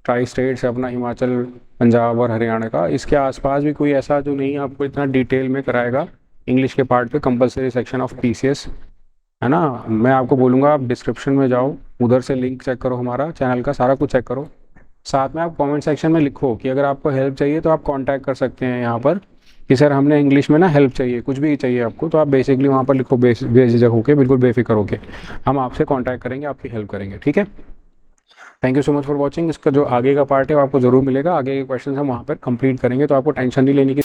ट्राई स्टेट्स है अपना, हिमाचल, पंजाब और हरियाणा का, इसके आसपास भी कोई ऐसा जो नहीं आपको इतना डिटेल में कराएगा इंग्लिश के पार्ट पे, कंपलसरी सेक्शन ऑफ पीसीएस, है ना। मैं आपको बोलूँगा आप डिस्क्रिप्शन में जाओ, उधर से लिंक चेक करो, हमारा चैनल का सारा कुछ चेक करो। साथ में आप कमेंट सेक्शन में लिखो कि अगर आपको हेल्प चाहिए तो आप कांटेक्ट कर सकते हैं यहाँ पर कि सर हमने इंग्लिश में ना हेल्प चाहिए, कुछ भी चाहिए आपको, तो आप बेसिकली वहाँ पर लिखो, बेझिझक होके, बिल्कुल बेफिक्र होके, हम आपसे कांटेक्ट करेंगे, आपकी हेल्प करेंगे। ठीक है, thank you so much for watching. इसका जो आगे का पार्ट है वो आपको ज़रूर मिलेगा, आगे के क्वेश्चन हम वहाँ पर कंप्लीट करेंगे, तो आपको टेंशन नहीं लेने की,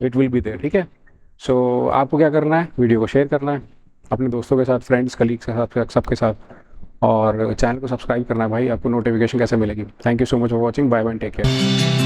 इट विल बी देयर। ठीक है, सो आपको क्या करना है, वीडियो को शेयर करना है अपने दोस्तों के साथ, फ्रेंड्स, कलीग्स के साथ, सबके साथ, और चैनल को सब्सक्राइब करना है भाई, आपको नोटिफिकेशन कैसे मिलेगी। Thank you so much for watching, bye bye, take care.